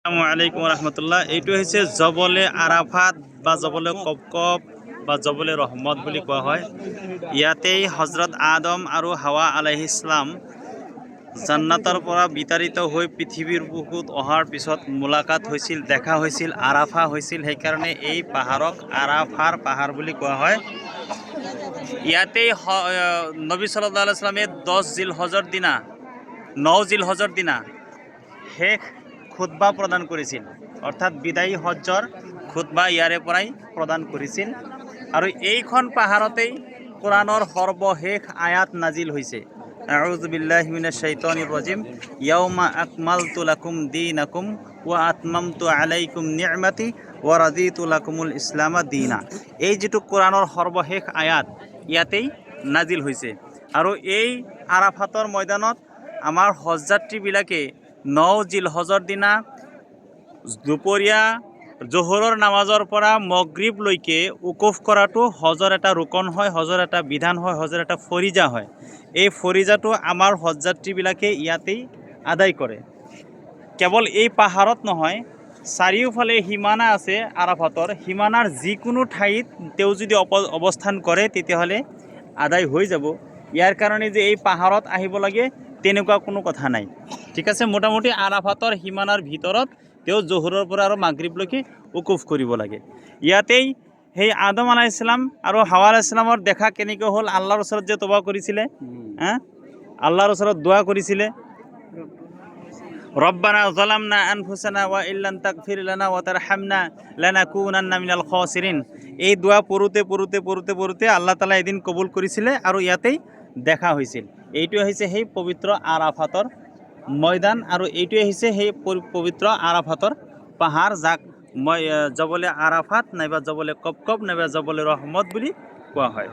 আসসালামু আলাইকুম ৰহমতুল্লাহ। এইটো হৈছে জবলে আৰাফাত বা জবলে কপকপ বা জবলে ৰহমত বুলি কোৱা হয়। ইয়াতেই হজৰত আদম আৰু হাৱা আলাইহিছ সালাম জান্নাতৰ পৰা বিতাড়িত হৈ পৃথিৱীৰ বুকুত অহাৰ পিছত মুলাকাত হৈছিল, দেখা হৈছিল, আৰাফা হৈছিল। সেইকাৰণে এই পাহাৰক আৰাফাৰ পাহাৰ বুলি কোৱা হয়। ইয়াতেই নবী সাল্লাল্লাহু আলাইহি সাল্লামে 10 জিলহজৰ দিনা 9 জিলহজৰ দিনা শেষ খুতবা প্ৰদান কৰিছিল, অৰ্থাৎ বিদায়ী হজ্জৰ খুতবা ইয়াৰে পৰাই প্ৰদান কৰিছিল। আৰু এইখন পাহাৰতেই কোৰাণৰ সৰ্বশেষ আয়াত নাজিল হৈছে। আউযু বিল্লাহি মিনাশ শাইতানিৰ ৰাজিম। ইয়াউমা আকমালতু লাকুম দীনাকুম ওয়া আতমামতু আলাইকুম নি'মাতি ওয়া রাদিতু লাকুমুল ইসলামা দীনা। এই যেটো কোৰাণৰ সৰ্বশেষ আয়াত ইয়াতেই নাজিল হৈছে। আৰু এই আৰাফাতৰ ময়দানত আমাৰ হজযাত্ৰীবিলাকে 9 জিলহজৰ দিনা দুপৰীয়া জোহৰৰ নামাজৰ পৰা মগৰিবলৈকে উকুফ কৰাটো হজৰ এটা ৰুকন হয়, হজৰ এটা বিধান হয়, হজৰ এটা ফৰিজা হয়। এই ফৰিজাটো আমাৰ হজযাত্ৰীবিলাকে ইয়াতেই আদায় কৰে। কেৱল এই পাহাৰত নহয়, চাৰিওফালে সীমানা আছে আৰাফাতৰ। সীমানাৰ যিকোনো ঠাইত তেওঁ যদি অৱস্থান কৰে তেতিয়াহ'লে আদায় হৈ যাব। ইয়াৰ কাৰণে যে এই পাহাৰত আহিব লাগে তেনেকুৱা কোনো কথা নাই। ঠিক আছে, মোটামুটি আৰাফাতৰ সীমানাৰ ভিতৰত তেওঁ জোহৰৰ পৰা আৰু মাগৰিবলৈকে উকুফ কৰিব লাগে। ইয়াতেই সেই আদম আলাইহিছ সালাম আৰু হাৱা আলাইহিছ সালামৰ দেখা কেনেকৈ হ'ল? আল্লাহৰ ওচৰত যে তবা কৰিছিলে, আল্লাহৰ ওচৰত দোৱা কৰিছিলে, রব্বানা যালামনা আনফুসানা ওয়া ইল্লাম তাগফির লানা ওয়া তারহামনা লানাকুনান্না মিনাল খাসিরিন। এই দোয়া পড়তে আল্লাহ তাআলা এদিন কবুল কৰিছিলে আৰু ইয়াতেই দেখা হৈছিল। এইটোৱে হৈছে সেই পবিত্ৰ আৰাফাতৰ ময়দান আৰু এইটোৱে হৈছে সেই পবিত্ৰ আৰাফাতৰ পাহাৰ, যাক জবলে আৰাফাত নাইবা জবলে কপকপ নাইবা জবলে ৰহমত বুলি কোৱা হয়।